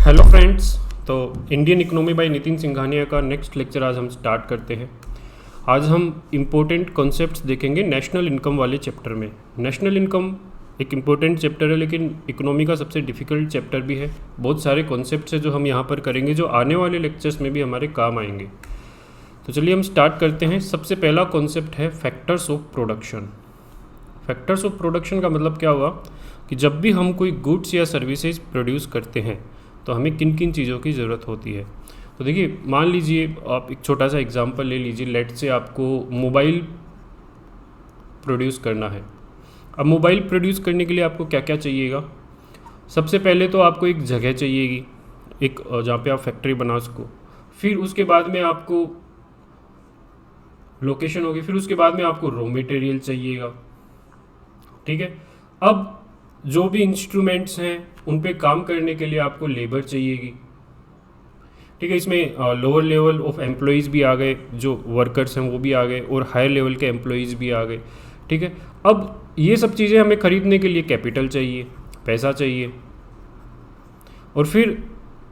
Hello friends. तो Indian economy by Nitin Singhania का next lecture आज हम स्टार्ट करते हैं। आज हम इम्पोर्टेंट कॉन्सेप्ट्स देखेंगे नेशनल इनकम वाले चैप्टर में। नेशनल इनकम एक इम्पोर्टेंट चैप्टर है, लेकिन इकोनॉमी का सबसे डिफ़िकल्ट चैप्टर भी है। बहुत सारे कॉन्सेप्ट्स हैं जो हम यहाँ पर करेंगे, जो आने वाले लेक्चर्स में भी हमारे काम आएंगे। तो चलिए हम स्टार्ट करते हैं। सबसे पहला कॉन्सेप्ट है factors of production. Factors of production का मतलब क्या हुआ कि जब भी हम कोई गुड्स या सर्विसेज प्रोड्यूस करते हैं तो हमें किन किन चीज़ों की ज़रूरत होती है। तो देखिए, मान लीजिए आप एक छोटा सा एग्जांपल ले लीजिए। लेट से आपको मोबाइल प्रोड्यूस करना है। अब मोबाइल प्रोड्यूस करने के लिए आपको क्या क्या चाहिएगा। सबसे पहले तो आपको एक जगह चाहिएगी, एक जहाँ पे आप फैक्ट्री बना सको। फिर उसके बाद में आपको लोकेशन होगी। फिर उसके बाद में आपको रॉ मटेरियल चाहिएगा। ठीक है। अब जो भी इंस्ट्रूमेंट्स हैं उन पे काम करने के लिए आपको लेबर चाहिएगी। ठीक है। इसमें लोअर लेवल ऑफ एम्प्लॉयज़ भी आ गए, जो वर्कर्स हैं वो भी आ गए, और हायर लेवल के एम्प्लॉयज़ भी आ गए। ठीक है। अब ये सब चीज़ें हमें ख़रीदने के लिए कैपिटल चाहिए, पैसा चाहिए। और फिर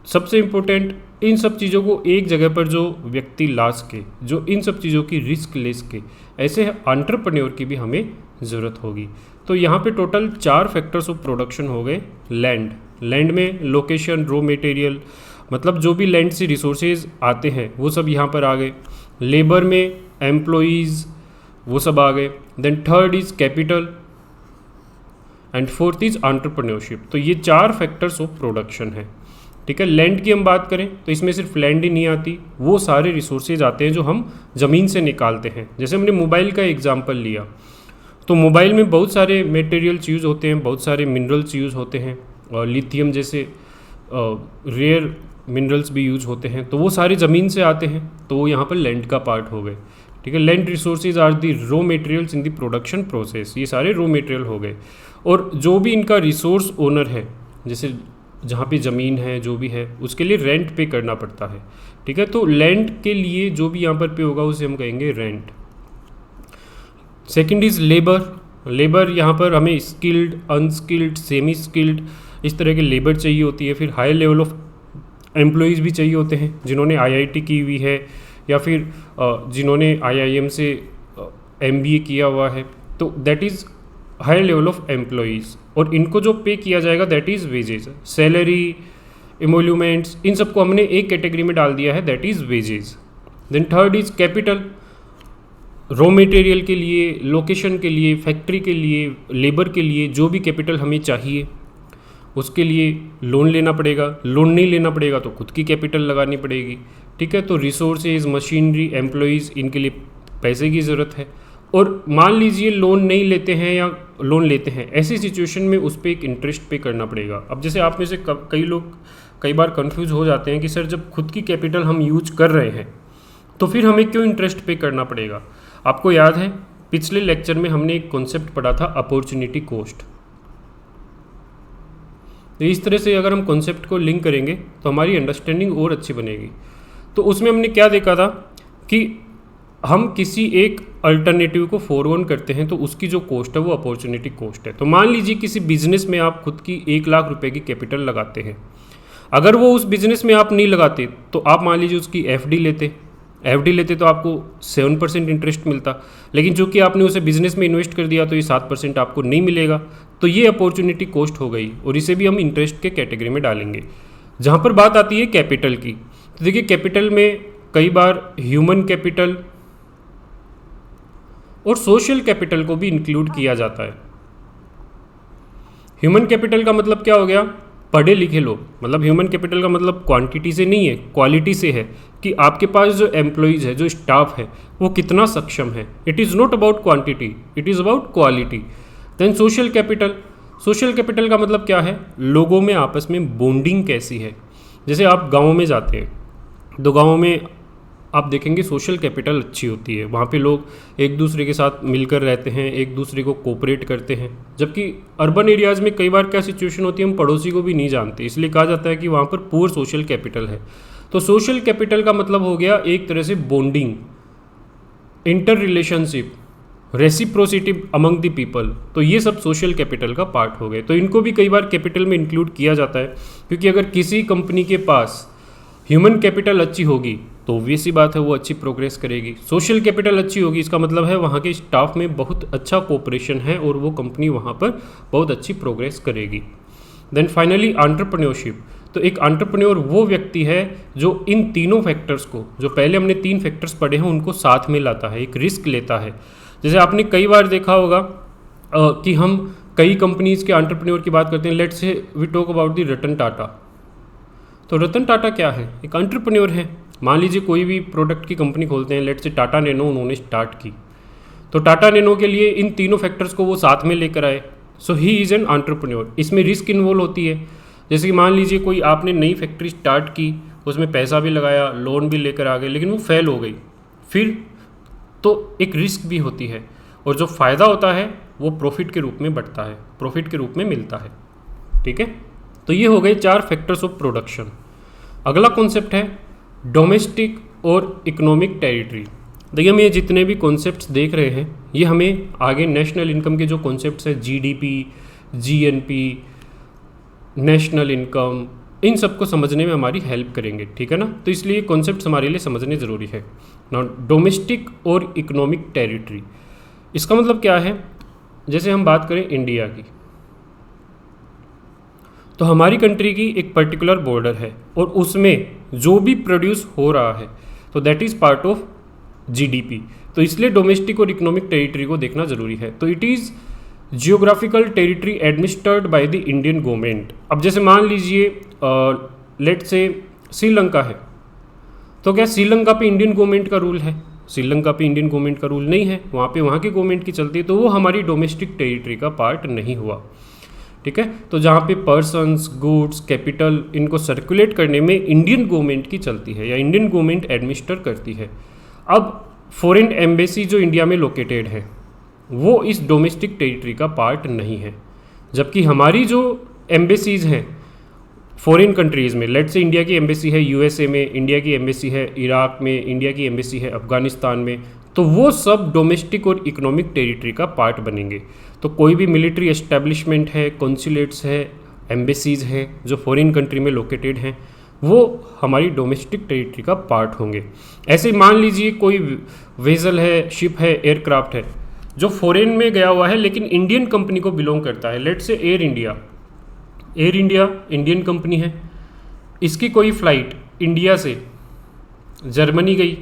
सबसे इम्पोर्टेंट, इन सब चीज़ों को एक जगह पर जो व्यक्ति ला सके, जो इन सब चीज़ों की रिस्क ले सके, ऐसे एंटरप्रेन्योर की भी हमें ज़रूरत होगी। तो यहाँ पे टोटल 4 फैक्टर्स ऑफ प्रोडक्शन हो गए। लैंड में लोकेशन, रॉ मटेरियल, मतलब जो भी लैंड से रिसोर्सेज आते हैं वो सब यहाँ पर आ गए। लेबर में एम्प्लॉयज़, वो सब आ गए। Then third is capital and fourth is entrepreneurship. तो ये 4 फैक्टर्स ऑफ प्रोडक्शन है। ठीक है। लैंड की हम बात करें तो इसमें सिर्फ लैंड ही नहीं आती, वो सारे रिसोर्सेज आते हैं जो हम ज़मीन से निकालते हैं। जैसे हमने मोबाइल का एग्जांपल लिया, तो मोबाइल में बहुत सारे मटेरियल्स यूज़ होते हैं, बहुत सारे मिनरल्स यूज़ होते हैं, और लिथियम जैसे रेयर मिनरल्स भी यूज़ होते हैं। तो वो सारे ज़मीन से आते हैं, तो वो यहाँ पर लैंड का पार्ट हो गए। ठीक है। Land resources are the raw materials in the production process. ये सारे रॉ मटेरियल हो गए। और जो भी इनका रिसोर्स ओनर है, जैसे जहाँ पे ज़मीन है, जो भी है, उसके लिए रेंट पे करना पड़ता है। ठीक है। तो लैंड के लिए जो भी यहाँ पर पे होगा उसे हम कहेंगे रेंट। सेकंड इज़ लेबर यहाँ पर हमें स्किल्ड, अनस्किल्ड, सेमी स्किल्ड, इस तरह के लेबर चाहिए होती है। फिर हाई लेवल ऑफ एम्प्लॉयज़ भी चाहिए होते हैं, जिन्होंने आईआईटी की हुई है या फिर जिन्होंने आईआईएम से एमबीए किया हुआ है। तो that is high level of employees. और इनको जो पे किया जाएगा that is wages. Salary, emoluments, इन सबको हमने एक कैटेगरी में डाल दिया है, that is wages. Then third is capital. Raw material के लिए, लोकेशन के लिए, फैक्ट्री के लिए, लेबर के लिए जो भी कैपिटल हमें चाहिए उसके लिए लोन लेना पड़ेगा। लोन नहीं लेना पड़ेगा तो खुद की कैपिटल लगानी पड़ेगी। ठीक है। तो रिसोर्सेज, मशीनरी, एम्प्लॉयज़, इनके लिए पैसे की ज़रूरत है। और मान लीजिए लोन नहीं लेते हैं या लोन लेते हैं, ऐसी सिचुएशन में उस पर एक इंटरेस्ट पे करना पड़ेगा। अब जैसे आप में से कई लोग कई बार कंफ्यूज हो जाते हैं कि सर जब खुद की कैपिटल हम यूज कर रहे हैं तो फिर हमें क्यों इंटरेस्ट पे करना पड़ेगा। आपको याद है पिछले लेक्चर में हमने एक कॉन्सेप्ट पढ़ा था, अपॉर्चुनिटी कॉस्ट। तो इस तरह से अगर हम कॉन्सेप्ट को लिंक करेंगे तो हमारी अंडरस्टैंडिंग और अच्छी बनेगी। तो उसमें हमने क्या देखा था कि हम किसी एक अल्टरनेटिव को फॉरगोन करते हैं तो उसकी जो कॉस्ट है वो अपॉर्चुनिटी कॉस्ट है। तो मान लीजिए किसी बिजनेस में आप खुद की 1 लाख रुपए की कैपिटल लगाते हैं। अगर वो उस बिजनेस में आप नहीं लगाते तो आप मान लीजिए उसकी एफडी लेते तो आपको 7% इंटरेस्ट मिलता, लेकिन चूंकि आपने उसे बिजनेस में इन्वेस्ट कर दिया तो ये 7% आपको नहीं मिलेगा। तो ये अपॉर्चुनिटी कॉस्ट हो गई, और इसे भी हम इंटरेस्ट के कैटेगरी में डालेंगे। जहाँ पर बात आती है कैपिटल की, तो देखिए कैपिटल में कई बार ह्यूमन कैपिटल और सोशल कैपिटल को भी इंक्लूड किया जाता है। ह्यूमन कैपिटल का मतलब क्या हो गया, पढ़े लिखे लोग। मतलब ह्यूमन कैपिटल का मतलब क्वांटिटी से नहीं है, क्वालिटी से है, कि आपके पास जो एम्प्लॉयज़ है, जो स्टाफ है, वो कितना सक्षम है। It is not about quantity, it is about quality. Then social capital का मतलब क्या है, लोगों में आपस में बॉन्डिंग कैसी है। जैसे आप गाँव में जाते हैं तो गाँव में आप देखेंगे सोशल कैपिटल अच्छी होती है। वहाँ पे लोग एक दूसरे के साथ मिलकर रहते हैं, एक दूसरे को कोऑपरेट करते हैं। जबकि अर्बन एरियाज़ में कई बार क्या सिचुएशन होती है, हम पड़ोसी को भी नहीं जानते, इसलिए कहा जाता है कि वहाँ पर पुअर सोशल कैपिटल है। तो सोशल कैपिटल का मतलब हो गया एक तरह से bonding, inter relationship. Reciprocity among the people, तो ये सब सोशल कैपिटल का पार्ट हो गए। तो इनको भी कई बार कैपिटल में इंक्लूड किया जाता है, क्योंकि अगर किसी कंपनी के पास ह्यूमन कैपिटल अच्छी होगी तो ऑब्वियस सी बात है वो अच्छी प्रोग्रेस करेगी। सोशल कैपिटल अच्छी होगी, इसका मतलब है वहाँ के स्टाफ में बहुत अच्छा कोऑपरेशन है और वो कंपनी वहाँ पर बहुत अच्छी प्रोग्रेस करेगी। देन फाइनली एंटरप्रेन्योरशिप, तो एक एंटरप्रेन्योर वो व्यक्ति है जो इन तीनों फैक्टर्स को, जो पहले हमने 3 फैक्टर्स पढ़े हैं, उनको साथ में लाता है, एक रिस्क लेता है। जैसे आपने कई बार देखा होगा कि हम कई कंपनीज के एंटरप्रेन्योर की बात करते हैं। Let's say we talk about the Ratan Tata. तो रतन टाटा क्या है? एक एंटरप्रेन्योर है। मान लीजिए कोई भी प्रोडक्ट की कंपनी खोलते हैं, लेट्स से टाटा नैनो उन्होंने स्टार्ट की, तो टाटा नैनो के लिए इन तीनों फैक्टर्स को वो साथ में लेकर आए। सो ही इज़ एन एंटरप्रेन्योर। इसमें रिस्क इन्वॉल्व होती है। जैसे कि मान लीजिए कोई आपने नई फैक्ट्री स्टार्ट की, उसमें पैसा भी लगाया, लोन भी लेकर आ गए, लेकिन वो फेल हो गई, फिर तो एक रिस्क भी होती है, और जो फ़ायदा होता है वो प्रॉफिट के रूप में बढ़ता है, प्रॉफिट के रूप में मिलता है। ठीक है, तो ये हो गए 4 फैक्टर्स ऑफ प्रोडक्शन। अगला कॉन्सेप्ट है डोमेस्टिक और इकोनॉमिक टेरिटरी। देखिए हम ये जितने भी कॉन्सेप्ट्स देख रहे हैं, ये हमें आगे नेशनल इनकम के जो कॉन्सेप्ट्स हैं, जीडीपी, जीएनपी, नेशनल इनकम, इन सब को समझने में हमारी हेल्प करेंगे। ठीक है ना, तो इसलिए कॉन्सेप्ट्स हमारे लिए समझने ज़रूरी है। ना डोमेस्टिक और इकोनॉमिक टेरिटरी, इसका मतलब क्या है? जैसे हम बात करें इंडिया की, तो हमारी कंट्री की एक पर्टिकुलर बॉर्डर है और उसमें जो भी प्रोड्यूस हो रहा है तो that is part of GDP. तो इसलिए डोमेस्टिक और इकोनॉमिक टेरिटरी को देखना ज़रूरी है। तो it is geographical territory administered by the Indian government. अब जैसे मान लीजिए लेट से श्रीलंका है, तो क्या श्रीलंका पे इंडियन गवर्नमेंट का रूल है? श्रीलंका पे इंडियन गवर्नमेंट का रूल नहीं है, वहाँ पे वहाँ की गवर्नमेंट की चलती है, तो वो हमारी डोमेस्टिक टेरिटरी का पार्ट नहीं हुआ। ठीक है, तो जहाँ पे पर्सन्स, गुड्स, कैपिटल, इनको सर्कुलेट करने में इंडियन गवर्नमेंट की चलती है या इंडियन गवर्नमेंट एडमिनिस्टर करती है। अब फॉरेन एम्बेसी जो इंडिया में लोकेटेड है वो इस डोमेस्टिक टेरिटरी का पार्ट नहीं है, जबकि हमारी जो एम्बेसीज़ हैं फॉरेन कंट्रीज़ में, लेट्स से इंडिया की एम्बेसी है यूएसए में, इंडिया की एम्बेसी है इराक में, इंडिया की एम्बेसी है अफगानिस्तान में, तो वो सब डोमेस्टिक और इकोनॉमिक टेरिटरी का पार्ट बनेंगे। तो कोई भी मिलिट्री एस्टेब्लिशमेंट है, कॉन्सुलेट्स है, एम्बेसीज़ हैं जो फॉरेन कंट्री में लोकेटेड हैं, वो हमारी डोमेस्टिक टेरिटरी का पार्ट होंगे। ऐसे ही मान लीजिए कोई वेसल है, शिप है, एयरक्राफ्ट है जो फॉरेन में गया हुआ है लेकिन इंडियन कंपनी को बिलोंग करता है। Let's say air India, air India Indian company है, इसकी कोई फ़्लाइट इंडिया से जर्मनी गई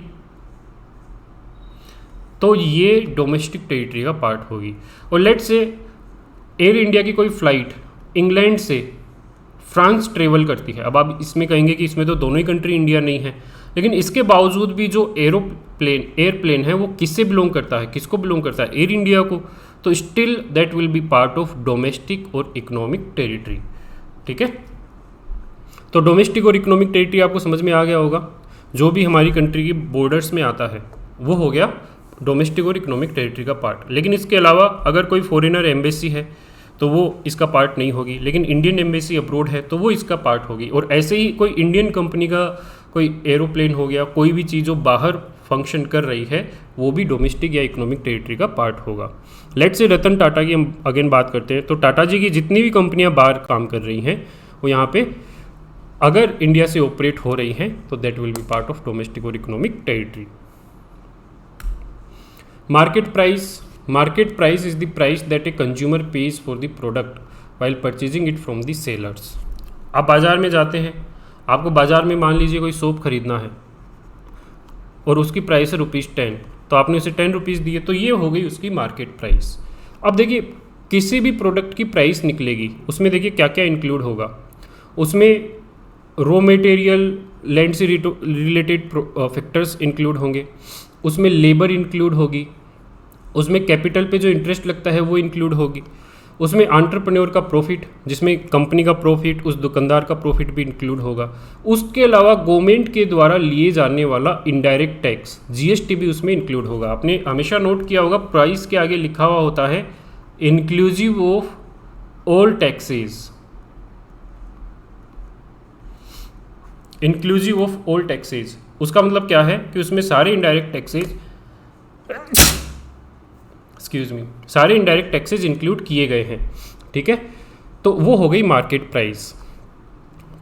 तो ये डोमेस्टिक टेरिटरी का पार्ट होगी। और लेट्स से एयर इंडिया की कोई फ़्लाइट इंग्लैंड से फ्रांस ट्रेवल करती है। अब आप इसमें कहेंगे कि इसमें तो दोनों ही कंट्री इंडिया नहीं है, लेकिन इसके बावजूद भी जो एयरप्लेन है वो किससे बिलोंग करता है, किसको बिलोंग करता है? एयर इंडिया को। तो still that will be part of domestic और इकोनॉमिक टेरिटरी। ठीक है, तो डोमेस्टिक और इकोनॉमिक टेरिटरी आपको समझ में आ गया होगा। जो भी हमारी कंट्री की बॉर्डर्स में आता है वो हो गया डोमेस्टिक और इकोनॉमिक टेरिटरी का पार्ट। लेकिन इसके अलावा अगर कोई फॉरेनर एम्बेसी है तो वो इसका पार्ट नहीं होगी, लेकिन इंडियन एम्बेसी अब्रोड है तो वो इसका पार्ट होगी। और ऐसे ही कोई इंडियन कंपनी का कोई एरोप्लेन हो गया, कोई भी चीज़ जो बाहर फंक्शन कर रही है वो भी डोमेस्टिक या इकोनॉमिक टेरिटरी का पार्ट होगा। लेट्स से रतन टाटा की हम अगेन बात करते हैं, तो टाटा जी की जितनी भी कंपनियां बाहर काम कर रही हैं वो यहाँ पे अगर इंडिया से ऑपरेट हो रही हैं तो that will be part of domestic और economic territory. Market price is the price that a consumer pays for the product while purchasing it from the sellers. आप बाज़ार में जाते हैं, आपको बाज़ार में मान लीजिए कोई सोप खरीदना है और उसकी प्राइस है ₹10, तो आपने उसे 10 रुपीज़ दिए, तो ये हो गई उसकी मार्केट प्राइस। अब देखिए किसी भी प्रोडक्ट की प्राइस निकलेगी उसमें देखिए क्या क्या इंक्लूड होगा। उसमें रॉ मटेरियल, लैंड से रिलेटेड फैक्टर्स इंक्लूड होंगे, उसमें लेबर इंक्लूड होगी, उसमें कैपिटल पे जो इंटरेस्ट लगता है वो इंक्लूड होगी, उसमें एंटरप्रेन्योर का प्रॉफिट जिसमें कंपनी का प्रॉफिट, उस दुकानदार का प्रॉफिट भी इंक्लूड होगा। उसके अलावा गवर्नमेंट के द्वारा लिए जाने वाला इनडायरेक्ट टैक्स जीएसटी भी उसमें इंक्लूड होगा। आपने हमेशा नोट किया होगा प्राइस के आगे लिखा हुआ होता है inclusive of all taxes, inclusive of all taxes. उसका मतलब क्या है कि उसमें सारे इनडायरेक्ट टैक्सेस सारे इनडायरेक्ट टैक्सेस इंक्लूड किए गए हैं, ठीक है। तो वो हो गई मार्केट प्राइस।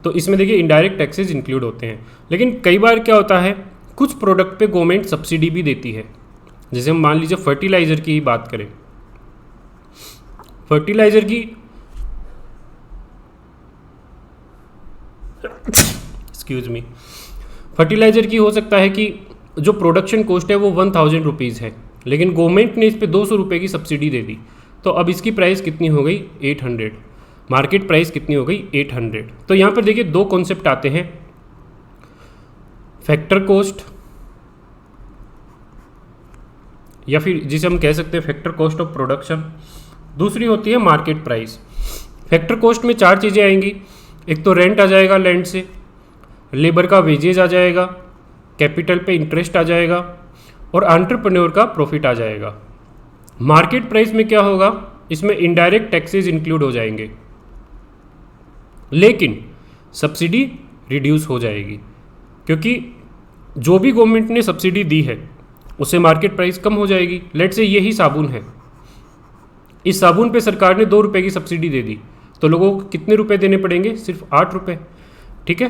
तो इसमें देखिए इनडायरेक्ट टैक्सेस इंक्लूड होते हैं, लेकिन कई बार क्या होता है कुछ प्रोडक्ट पे गवर्नमेंट सब्सिडी भी देती है। जैसे हम मान लीजिए फर्टिलाइज़र की ही बात करें, फर्टिलाइज़र की फर्टिलाइज़र की हो सकता है कि जो प्रोडक्शन कॉस्ट है वो 1000 रुपीज़ है, लेकिन गवर्नमेंट ने इस पर 200 रुपये की सब्सिडी दे दी, तो अब इसकी प्राइस कितनी हो गई 800, मार्केट प्राइस कितनी हो गई 800। तो यहाँ पर देखिए दो कॉन्सेप्ट आते हैं, फैक्टर कॉस्ट या फिर जिसे हम कह सकते हैं फैक्टर कॉस्ट ऑफ प्रोडक्शन, दूसरी होती है मार्केट प्राइस। फैक्टर कॉस्ट में 4 चीज़ें आएंगी, एक तो रेंट आ जाएगा लैंड से, लेबर का वेजेज आ जाएगा, कैपिटल पे इंटरेस्ट आ जाएगा और एंटरप्रेन्योर का प्रॉफिट आ जाएगा। मार्केट प्राइस में क्या होगा, इसमें इनडायरेक्ट टैक्सेस इंक्लूड हो जाएंगे, लेकिन सब्सिडी रिड्यूस हो जाएगी, क्योंकि जो भी गवर्नमेंट ने सब्सिडी दी है उससे मार्केट प्राइस कम हो जाएगी। लेट्स से यही साबुन है, इस साबुन पे सरकार ने 2 रुपये की सब्सिडी दे दी, तो लोगों को कितने रुपए देने पड़ेंगे, सिर्फ 8 रुपये, ठीक है।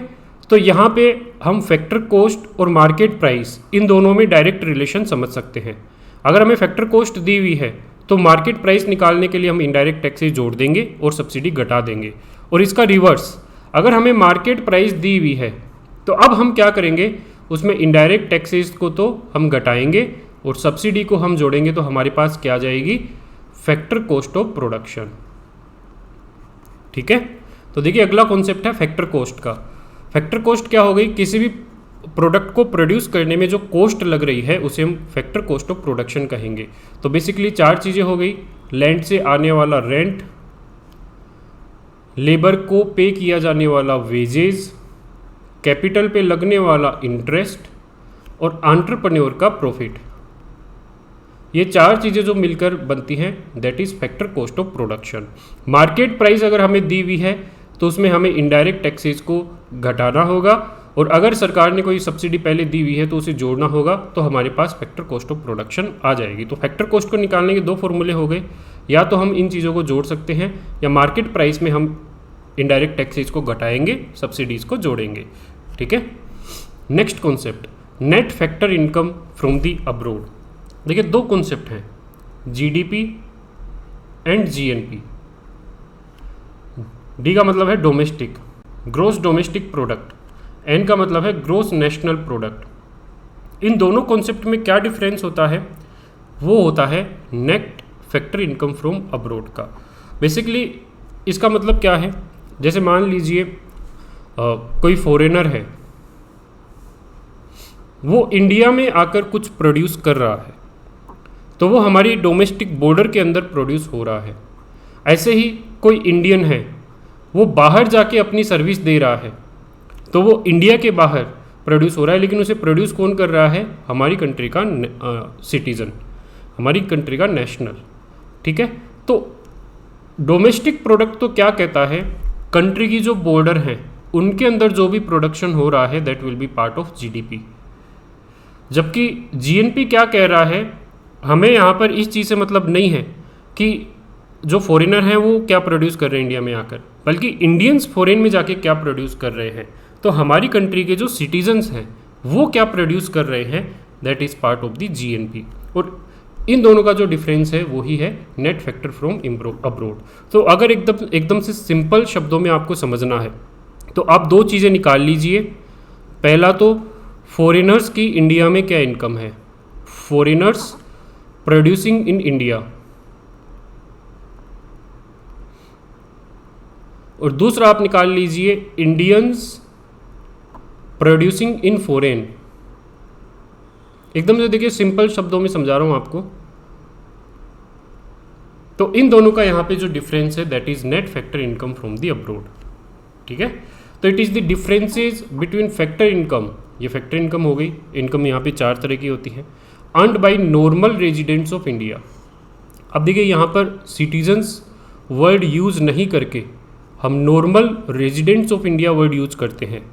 तो यहाँ पे हम फैक्टर कॉस्ट और मार्केट प्राइस इन दोनों में डायरेक्ट रिलेशन समझ सकते हैं। अगर हमें फैक्टर कॉस्ट दी हुई है तो मार्केट प्राइस निकालने के लिए हम इनडायरेक्ट टैक्सेस जोड़ देंगे और सब्सिडी घटा देंगे, और इसका रिवर्स, अगर हमें मार्केट प्राइस दी हुई है तो अब हम क्या करेंगे, उसमें इनडायरेक्ट टैक्सेस को तो हम घटाएंगे और सब्सिडी को हम जोड़ेंगे, तो हमारे पास क्या आ जाएगी, फैक्टर कॉस्ट ऑफ प्रोडक्शन, ठीक है। तो देखिए अगला कॉन्सेप्ट है फैक्टर कॉस्ट का। फैक्टर कॉस्ट क्या हो गई, किसी भी प्रोडक्ट को प्रोड्यूस करने में जो कॉस्ट लग रही है उसे हम फैक्टर कॉस्ट ऑफ प्रोडक्शन कहेंगे। तो बेसिकली 4 चीज़ें हो गई, लैंड से आने वाला रेंट, लेबर को पे किया जाने वाला वेजेस, कैपिटल पे लगने वाला इंटरेस्ट और एंटरप्रेन्योर का प्रॉफिट। ये 4 चीज़ें जो मिलकर बनती हैं that is factor cost of production. Market price अगर हमें दी हुई है तो उसमें हमें इनडायरेक्ट टैक्सेस को घटाना होगा, और अगर सरकार ने कोई सब्सिडी पहले दी हुई है तो उसे जोड़ना होगा, तो हमारे पास फैक्टर कॉस्ट ऑफ प्रोडक्शन आ जाएगी। तो फैक्टर कॉस्ट को निकालने के 2 फॉर्मूले हो गए, या तो हम इन चीज़ों को जोड़ सकते हैं या मार्केट प्राइस में हम इनडायरेक्ट टैक्सेस को घटाएंगे, सब्सिडीज़ को जोड़ेंगे, ठीक है। Next concept, net factor income from the abroad. देखिए 2 कॉन्सेप्ट हैं, जीडीपी एंड जीएनपी। डी का मतलब है domestic, gross domestic product, N का मतलब है ग्रोस नेशनल प्रोडक्ट। इन दोनों कॉन्सेप्ट में क्या डिफरेंस होता है, वो होता है net factor income from abroad का। बेसिकली इसका मतलब क्या है, जैसे मान लीजिए कोई फॉरेनर है, वो इंडिया में आकर कुछ प्रोड्यूस कर रहा है, तो वो हमारी डोमेस्टिक बॉर्डर के अंदर प्रोड्यूस हो रहा है। ऐसे ही कोई इंडियन है, वो बाहर जाके अपनी सर्विस दे रहा है, तो वो इंडिया के बाहर प्रोड्यूस हो रहा है, लेकिन उसे प्रोड्यूस कौन कर रहा है, हमारी कंट्री का सिटीज़न, हमारी कंट्री का नेशनल, ठीक है। तो डोमेस्टिक प्रोडक्ट तो क्या कहता है, कंट्री की जो बॉर्डर है उनके अंदर जो भी प्रोडक्शन हो रहा है that will be part of GDP. जबकि जीएनपी क्या कह रहा है, हमें यहाँ पर इस चीज़ से मतलब नहीं है कि जो फॉरेनर हैं वो क्या प्रोड्यूस कर रहे हैं इंडिया में आकर, बल्कि इंडियंस फॉरेन में जाके क्या प्रोड्यूस कर रहे हैं, तो हमारी कंट्री के जो सिटीजन्स हैं वो क्या प्रोड्यूस कर रहे हैं, that is part of the GNP. और इन दोनों का जो डिफरेंस है वही है नेट फैक्टर फ्रॉम अब्रोड। तो अगर एकदम से सिंपल शब्दों में आपको समझना है तो आप 2 चीज़ें निकाल लीजिए। पहला तो फॉरेनर्स की इंडिया में क्या इनकम है, फॉरेनर्स प्रोड्यूसिंग इन इंडिया, और दूसरा आप निकाल लीजिए इंडियंस प्रोड्यूसिंग इन फॉरेन। एकदम से देखिए सिंपल शब्दों में समझा रहा हूं आपको। तो इन दोनों का यहाँ पे जो डिफरेंस है that is net factor income from the abroad, ठीक है। तो it is the differences between factor income, ये फैक्टर इनकम हो गई। इनकम यहाँ पे 4 तरह की होती है, earned by normal residents of India. अब देखिए यहाँ पर सिटीजन्स वर्ड यूज़ नहीं करके हम normal residents of India word use करते हैं।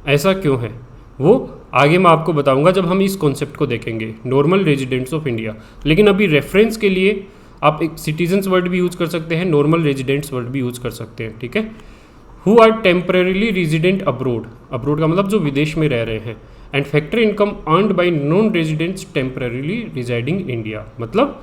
ऐसा क्यों है वो आगे मैं आपको बताऊंगा जब हम इस कॉन्सेप्ट को देखेंगे, नॉर्मल रेजिडेंट्स ऑफ इंडिया। लेकिन अभी रेफरेंस के लिए आप एक सिटीजन्स वर्ड भी यूज कर सकते हैं, नॉर्मल रेजिडेंट्स वर्ड भी यूज कर सकते हैं, ठीक है। Who are temporarily resident abroad, abroad का मतलब जो विदेश में रह रहे हैं, and factory income earned by non residents temporarily residing in India, मतलब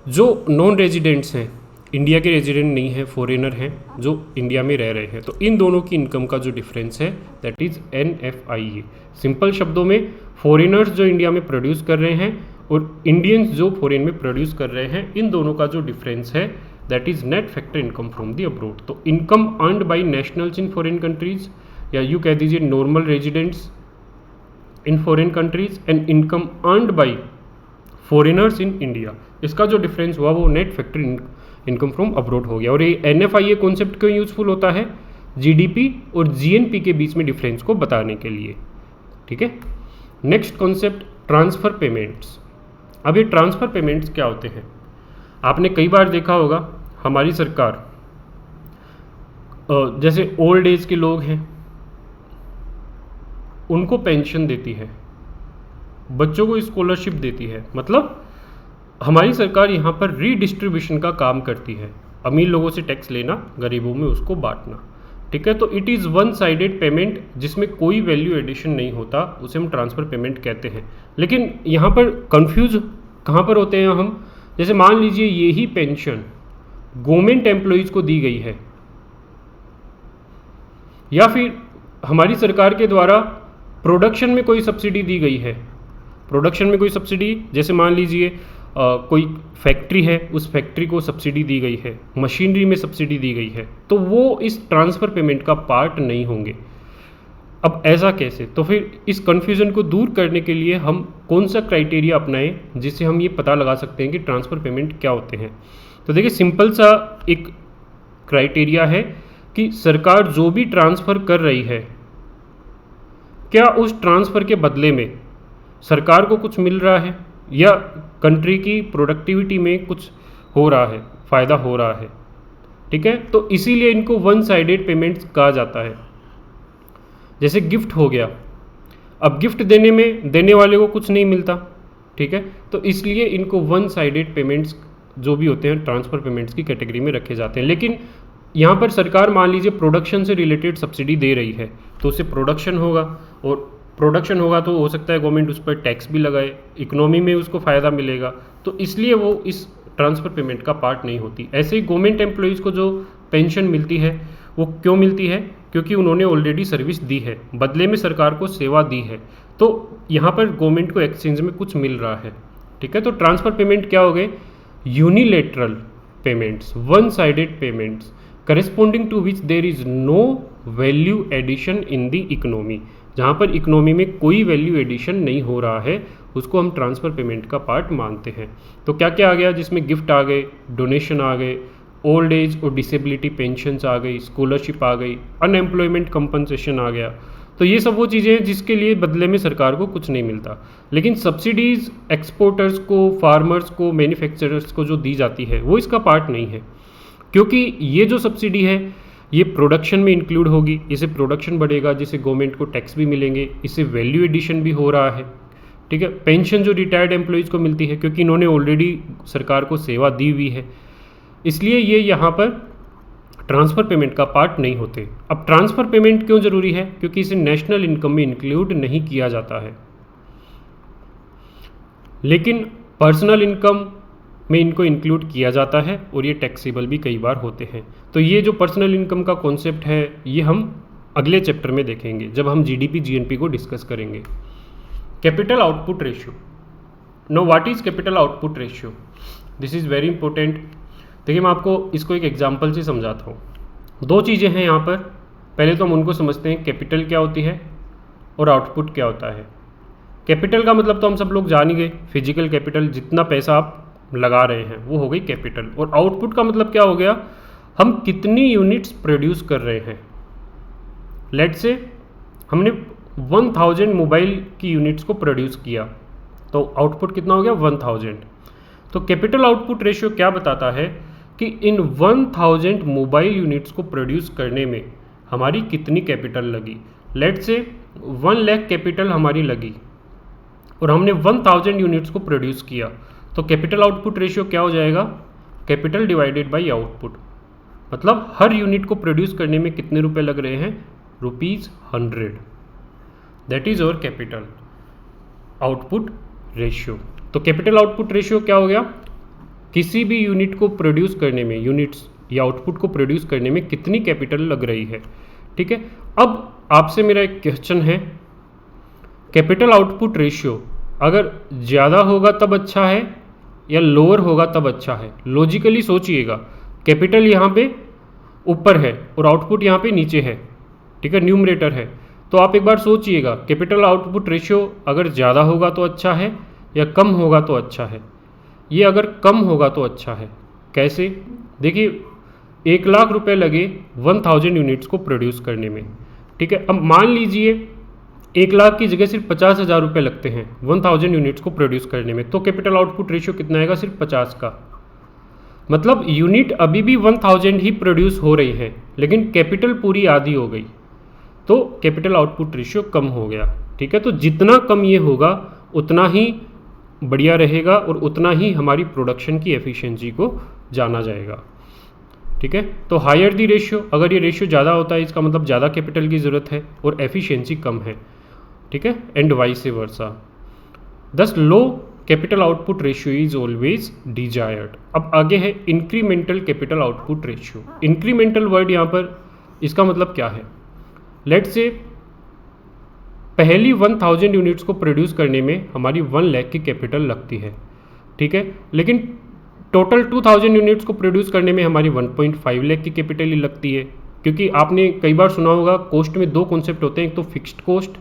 जो नॉन रेजिडेंट्स हैं, इंडिया के रेजिडेंट नहीं है, फॉरेनर हैं जो इंडिया में रह रहे हैं, तो इन दोनों की इनकम का जो डिफरेंस है दैट इज NFIA। सिंपल शब्दों में फॉरेनर्स जो इंडिया में प्रोड्यूस कर रहे हैं और इंडियंस जो फॉरेन में प्रोड्यूस कर रहे हैं, इन दोनों का जो डिफरेंस है that is net factor income from the abroad. तो income earned by nationals in foreign countries, या यू कह दीजिए normal residents in foreign countries, and income earned by foreigners in India, इसका जो डिफरेंस हुआ वो net factor income from abroad हो गया। और ये NFIA कॉन्सेप्ट क्यों यूजफुल होता है? GDP और GNP के बीच में डिफरेंस को बताने के लिए, ठीक है। Next concept transfer payments. अब ये ट्रांसफ़र पेमेंट्स क्या होते हैं? आपने कई बार देखा होगा हमारी सरकार जैसे ओल्ड एज के लोग हैं उनको पेंशन देती है, बच्चों को स्कॉलरशिप देती है, मतलब हमारी सरकार यहाँ पर रीडिस्ट्रीब्यूशन का काम करती है, अमीर लोगों से टैक्स लेना, गरीबों में उसको बांटना, ठीक है। तो it is one sided payment जिसमें कोई वैल्यू एडिशन नहीं होता, उसे हम ट्रांसफ़र पेमेंट कहते हैं। लेकिन यहाँ पर कंफ्यूज कहाँ पर होते हैं हम? जैसे मान लीजिए यही पेंशन गवर्नमेंट एम्प्लॉयज़ को दी गई है, या फिर हमारी सरकार के द्वारा प्रोडक्शन में कोई सब्सिडी दी गई है, प्रोडक्शन में कोई सब्सिडी, जैसे मान लीजिए कोई फैक्ट्री है, उस फैक्ट्री को सब्सिडी दी गई है, मशीनरी में सब्सिडी दी गई है, तो वो इस ट्रांसफ़र पेमेंट का पार्ट नहीं होंगे। अब ऐसा कैसे? तो फिर इस कन्फ्यूज़न को दूर करने के लिए हम कौन सा क्राइटेरिया अपनाएं जिससे हम ये पता लगा सकते हैं कि ट्रांसफ़र पेमेंट क्या होते हैं? तो देखिए सिंपल सा एक क्राइटेरिया है कि सरकार जो भी ट्रांसफ़र कर रही है, क्या उस ट्रांसफ़र के बदले में सरकार को कुछ मिल रहा है या कंट्री की प्रोडक्टिविटी में कुछ हो रहा है, फ़ायदा हो रहा है, ठीक है। तो इसीलिए इनको वन साइडेड पेमेंट्स कहा जाता है। जैसे गिफ्ट हो गया, अब गिफ्ट देने में देने वाले को कुछ नहीं मिलता, ठीक है, तो इसलिए इनको वन साइडेड पेमेंट्स जो भी होते हैं ट्रांसफ़र पेमेंट्स की कैटेगरी में रखे जाते हैं। लेकिन यहाँ पर सरकार मान लीजिए प्रोडक्शन से रिलेटेड सब्सिडी दे रही है, तो उससे प्रोडक्शन होगा, और प्रोडक्शन होगा तो हो सकता है गवर्नमेंट उस पर टैक्स भी लगाए, इकोनॉमी में उसको फ़ायदा मिलेगा, तो इसलिए वो इस ट्रांसफ़र पेमेंट का पार्ट नहीं होती। ऐसे ही गवर्नमेंट एम्प्लॉयज़ को जो पेंशन मिलती है वो क्यों मिलती है? क्योंकि उन्होंने ऑलरेडी सर्विस दी है, बदले में सरकार को सेवा दी है, तो यहाँ पर गवर्नमेंट को एक्सचेंज में कुछ मिल रहा है, ठीक है। तो ट्रांसफ़र पेमेंट क्या हो गए? Unilateral payments, one sided payments corresponding to which there is no value addition in the economy, जहाँ पर इकोनॉमी में कोई वैल्यू एडिशन नहीं हो रहा है, उसको हम ट्रांसफ़र पेमेंट का पार्ट मानते हैं। तो क्या क्या आ गया? जिसमें गिफ्ट आ गए, डोनेशन आ गए, ओल्ड एज और डिसेबिलिटी पेंशन्स आ गई, स्कॉलरशिप आ गई, अनएम्प्लॉयमेंट कंपनसेशन आ गया। तो ये सब वो चीज़ें हैं जिसके लिए बदले में सरकार को कुछ नहीं मिलता। लेकिन सब्सिडीज़ एक्सपोर्टर्स को, फार्मर्स को, मैन्युफैक्चरर्स को जो दी जाती है वो इसका पार्ट नहीं है, क्योंकि ये जो सब्सिडी है ये प्रोडक्शन में इंक्लूड होगी, इससे प्रोडक्शन बढ़ेगा, जिससे गवर्नमेंट को टैक्स भी मिलेंगे, इससे वैल्यू एडिशन भी हो रहा है, ठीक है। पेंशन जो रिटायर्ड एम्प्लॉयज़ को मिलती है क्योंकि इन्होंने ऑलरेडी सरकार को सेवा दी हुई है, इसलिए ये यहाँ पर ट्रांसफ़र पेमेंट का पार्ट नहीं होते। अब ट्रांसफ़र पेमेंट क्यों ज़रूरी है? क्योंकि इसे नेशनल इनकम में इंक्लूड नहीं किया जाता है, लेकिन पर्सनल इनकम में इनको इंक्लूड किया जाता है और ये टैक्सेबल भी कई बार होते हैं। तो ये जो पर्सनल इनकम का कॉन्सेप्ट है ये हम अगले चैप्टर में देखेंगे जब हम GDP GNP को डिस्कस करेंगे। Capital output ratio. Know what is capital output ratio? This is very important. देखिए मैं आपको इसको एक एग्जांपल से समझाता हूँ। दो चीज़ें हैं यहाँ पर, पहले तो हम उनको समझते हैं, कैपिटल क्या होती है और आउटपुट क्या होता है। कैपिटल का मतलब तो हम सब लोग जान ही गए, फिजिकल कैपिटल, जितना पैसा आप लगा रहे हैं वो हो गई कैपिटल। और आउटपुट का मतलब क्या हो गया? हम कितनी यूनिट्स प्रोड्यूस कर रहे हैं। लेट्स से हमने 1000 मोबाइल की यूनिट्स को प्रोड्यूस किया, तो आउटपुट कितना हो गया? 1000। तो कैपिटल आउटपुट रेशियो क्या बताता है कि इन 1000 मोबाइल यूनिट्स को प्रोड्यूस करने में हमारी कितनी कैपिटल लगी। लेट्स से 1 लाख कैपिटल हमारी लगी और हमने 1000 यूनिट्स को प्रोड्यूस किया, तो कैपिटल आउटपुट रेशियो क्या हो जाएगा? कैपिटल डिवाइडेड बाई आउटपुट, मतलब हर यूनिट को प्रोड्यूस करने में कितने रुपए लग रहे हैं, ₹100। दैट इज और कैपिटल आउटपुट रेशियो। तो कैपिटल आउटपुट रेशियो क्या हो गया, किसी भी यूनिट को प्रोड्यूस करने में, यूनिट्स या आउटपुट को प्रोड्यूस करने में कितनी कैपिटल लग रही है। ठीक है, अब आपसे मेरा एक क्वेश्चन है, कैपिटल आउटपुट रेशियो अगर ज़्यादा होगा तब अच्छा है या लोअर होगा तब अच्छा है। लॉजिकली सोचिएगा, कैपिटल यहाँ पे ऊपर है और आउटपुट यहाँ पे नीचे है, ठीक है, न्यूमरेटर है। तो आप एक बार सोचिएगा, कैपिटल आउटपुट रेशियो अगर ज़्यादा होगा तो अच्छा है या कम होगा तो अच्छा है। ये अगर कम होगा तो अच्छा है। कैसे, देखिए 1,00,000 रुपये लगे 1000 यूनिट्स को प्रोड्यूस करने में। ठीक है, अब मान लीजिए 1,00,000 की जगह सिर्फ 50,000 रुपये लगते हैं 1000 यूनिट्स को प्रोड्यूस करने में, तो कैपिटल आउटपुट रेशियो कितना आएगा, सिर्फ 50 का। मतलब यूनिट अभी भी 1000 ही प्रोड्यूस हो रही है, लेकिन कैपिटल पूरी आधी हो गई, तो कैपिटल आउटपुट रेशियो कम हो गया। ठीक है, तो जितना कम ये होगा उतना ही बढ़िया रहेगा और उतना ही हमारी प्रोडक्शन की एफिशिएंसी को जाना जाएगा। ठीक है, तो हायर दी रेशियो, अगर ये रेशियो ज़्यादा होता है इसका मतलब ज़्यादा कैपिटल की ज़रूरत है और एफिशिएंसी कम है। ठीक है, and vice versa. Thus low capital output ratio is always desired. अब आगे है incremental capital output ratio. Incremental word यहाँ पर इसका मतलब क्या है, लेट्स से पहली 1000 यूनिट्स को प्रोड्यूस करने में हमारी 1 लाख की कैपिटल लगती है। ठीक है, लेकिन टोटल 2000 यूनिट्स को प्रोड्यूस करने में हमारी 1.5 लाख की कैपिटल ही लगती है। क्योंकि आपने कई बार सुना होगा कॉस्ट में 2 कॉन्सेप्ट होते हैं, एक तो फिक्स्ड कॉस्ट,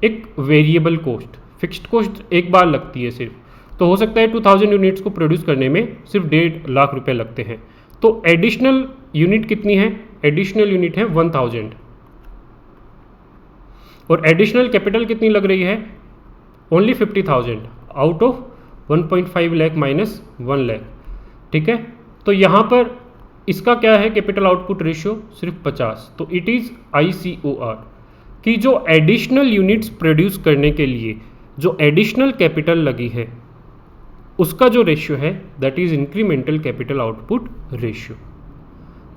एक वेरिएबल कॉस्ट। फिक्स्ड कॉस्ट एक बार लगती है सिर्फ, तो हो सकता है 2000 यूनिट्स को प्रोड्यूस करने में सिर्फ 1.5 लाख रुपए लगते हैं। तो एडिशनल यूनिट कितनी है, एडिशनल यूनिट है 1000 और एडिशनल कैपिटल कितनी लग रही है, only 50,000 out of 1.5 lakh minus 1 lakh. ठीक है, तो यहाँ पर इसका क्या है कैपिटल आउटपुट रेशियो, सिर्फ 50। तो इट इज़ ICOR कि जो एडिशनल यूनिट्स प्रोड्यूस करने के लिए जो एडिशनल कैपिटल लगी है उसका जो रेशियो है that is incremental capital output ratio.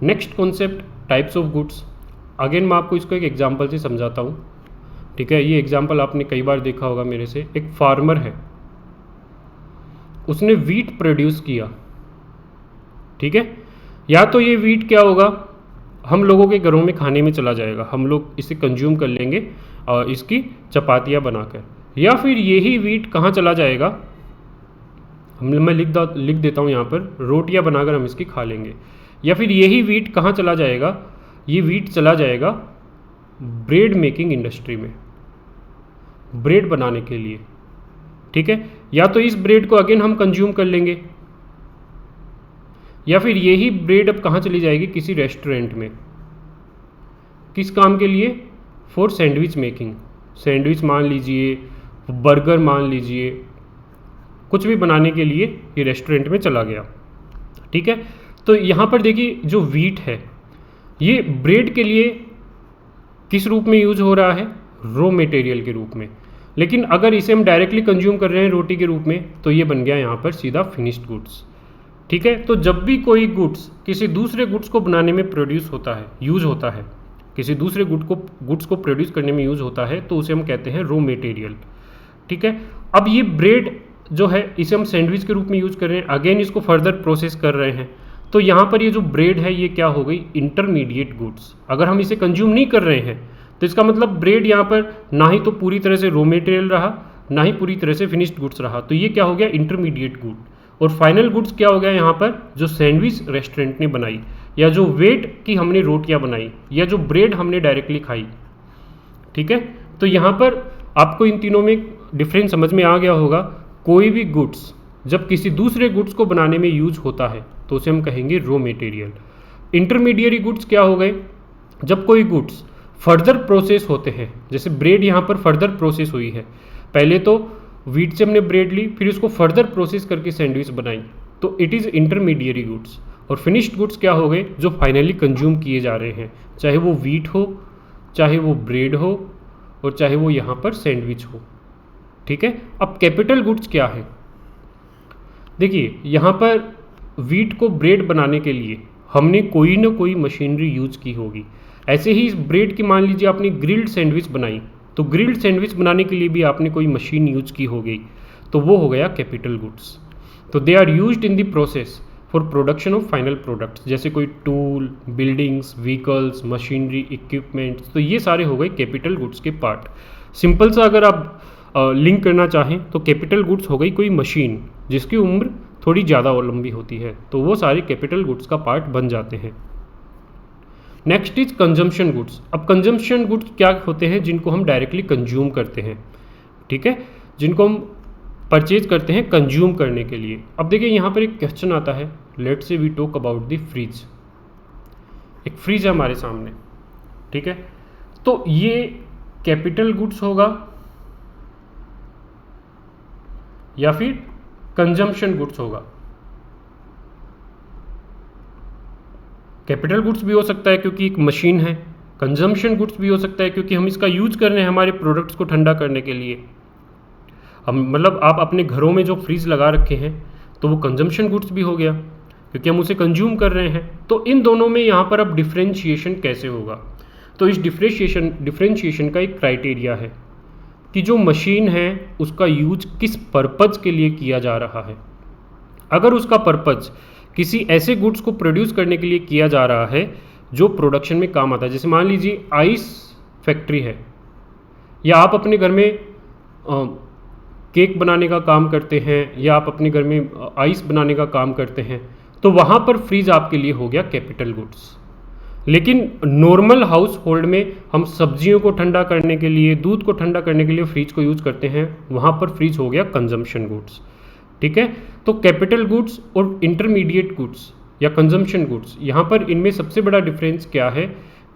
Next concept, types of goods. Again मैं आपको इसको एक एग्जांपल से समझाता हूँ। ठीक है, ये एग्जांपल आपने कई बार देखा होगा मेरे से। एक फार्मर है, उसने वीट प्रोड्यूस किया। ठीक है, या तो ये वीट क्या होगा, हम लोगों के घरों में खाने में चला जाएगा, हम लोग इसे कंज्यूम कर लेंगे और इसकी चपातियाँ बनाकर, या फिर यही वीट कहाँ चला जाएगा, मैं लिख देता हूँ यहाँ पर, रोटियाँ बनाकर हम इसकी खा लेंगे। या फिर यही वीट कहाँ चला जाएगा, ये वीट चला जाएगा ब्रेड मेकिंग इंडस्ट्री में, ब्रेड बनाने के लिए। ठीक है, या तो इस ब्रेड को अगेन हम कंज्यूम कर लेंगे, या फिर यही ब्रेड अब कहाँ चली जाएगी, किसी रेस्टोरेंट में। किस काम के लिए, फॉर सैंडविच मेकिंग। सैंडविच मान लीजिए, बर्गर मान लीजिए, कुछ भी बनाने के लिए ये रेस्टोरेंट में चला गया। ठीक है, तो यहाँ पर देखिए जो वीट है ये ब्रेड के लिए किस रूप में यूज हो रहा है, रॉ मटेरियल के रूप में। लेकिन अगर इसे हम डायरेक्टली कंज्यूम कर रहे हैं रोटी के रूप में, तो ये बन गया यहाँ पर सीधा फिनिश्ड गुड्स। ठीक है, तो जब भी कोई गुड्स किसी दूसरे गुड्स को बनाने में प्रोड्यूस होता है, यूज होता है, किसी दूसरे गुड्स को प्रोड्यूस करने में यूज होता है, तो उसे हम कहते हैं रॉ मटेरियल। ठीक है, अब ये ब्रेड जो है इसे हम सैंडविच के रूप में यूज कर रहे हैं, अगेन इसको फर्दर प्रोसेस कर रहे हैं, तो यहाँ पर ये जो ब्रेड है ये क्या हो गई, इंटरमीडिएट गुड्स। अगर हम इसे कंज्यूम नहीं कर रहे हैं तो इसका मतलब ब्रेड यहाँ पर ना ही तो पूरी तरह से रॉ मटेरियल रहा, ना ही पूरी तरह से फिनिश्ड गुड्स रहा, तो ये क्या हो गया, इंटरमीडिएट गुड। और फाइनल गुड्स क्या हो गया यहाँ पर, जो सैंडविच रेस्टोरेंट ने बनाई, या जो वेट की हमने रोटियाँ बनाई, या जो ब्रेड हमने डायरेक्टली खाई। ठीक है, तो यहाँ पर आपको इन तीनों में डिफरेंस समझ में आ गया होगा। कोई भी गुड्स जब किसी दूसरे गुड्स को बनाने में यूज होता है तो उसे हम कहेंगे रॉ मटेरियल। इंटरमीडिएट गुड्स क्या हो गए, जब कोई गुड्स फर्दर प्रोसेस होते हैं, जैसे ब्रेड यहाँ पर फर्दर प्रोसेस हुई है, पहले तो वीट से हमने ब्रेड ली, फिर उसको फर्दर प्रोसेस करके सैंडविच बनाई, तो इट इज़ इंटरमीडिएट गुड्स। और फिनिश्ड गुड्स क्या हो गए, जो फाइनली कंज्यूम किए जा रहे हैं, चाहे वो वीट हो, चाहे वो ब्रेड हो, और चाहे वो यहाँ पर सैंडविच हो। ठीक है, अब कैपिटल गुड्स क्या है, देखिए यहाँ पर वीट को ब्रेड बनाने के लिए हमने कोई ना कोई मशीनरी यूज की होगी। ऐसे ही इस ब्रेड की मान लीजिए आपने ग्रिल्ड सैंडविच बनाई, तो ग्रिल्ड सैंडविच बनाने के लिए भी आपने कोई मशीन यूज की होगी, तो वो हो गया कैपिटल गुड्स। तो they are used in the process for production of final products, जैसे कोई tool, buildings, vehicles, machinery, equipments, तो ये सारे हो गए कैपिटल गुड्स के पार्ट। सिंपल सा अगर आप लिंक करना चाहें तो कैपिटल गुड्स हो गई कोई मशीन जिसकी उम्र थोड़ी ज़्यादा और लंबी होती है, तो वो सारे कैपिटल गुड्स का पार्ट बन जाते हैं। Next is consumption goods. अब कंजम्पशन गुड्स क्या होते हैं? जिनको हम डायरेक्टली कंज्यूम करते हैं, ठीक है, जिनको हम परचेज करते हैं कंज्यूम करने के लिए। अब देखिए यहाँ पर एक क्वेश्चन आता है, let's we talk about the fridge. एक फ्रिज है हमारे सामने, ठीक है, तो ये कैपिटल गुड्स होगा या फिर कंजम्पशन गुड्स होगा? कैपिटल गुड्स भी हो सकता है क्योंकि एक मशीन है, कंजम्पशन गुड्स भी हो सकता है क्योंकि हम इसका यूज कर रहे हैं हमारे प्रोडक्ट्स को ठंडा करने के लिए। हम मतलब आप अपने घरों में जो फ्रीज लगा रखे हैं तो वो कंजम्पशन गुड्स भी हो गया क्योंकि हम उसे कंज्यूम कर रहे हैं। तो इन दोनों में यहाँ पर अब डिफ्रेंशिएशन कैसे होगा? तो इस डिफ्रेंशिएशन का एक क्राइटेरिया है कि जो मशीन है उसका यूज किस पर्पज़ के लिए किया जा रहा है। अगर उसका पर्पज़ किसी ऐसे गुड्स को प्रोड्यूस करने के लिए किया जा रहा है जो प्रोडक्शन में काम आता है, जैसे मान लीजिए आइस फैक्ट्री है, या आप अपने घर में केक बनाने का काम करते हैं, या आप अपने घर में आइस बनाने का काम करते हैं, तो वहाँ पर फ्रीज आपके लिए हो गया कैपिटल गुड्स। लेकिन नॉर्मल हाउस होल्ड में हम सब्जियों को ठंडा करने के लिए, दूध को ठंडा करने के लिए फ्रिज को यूज़ करते हैं, वहाँ पर फ्रिज हो गया कंजम्पशन गुड्स, ठीक है। तो कैपिटल गुड्स और इंटरमीडिएट गुड्स या कंजम्पशन गुड्स, यहाँ पर इनमें सबसे बड़ा डिफरेंस क्या है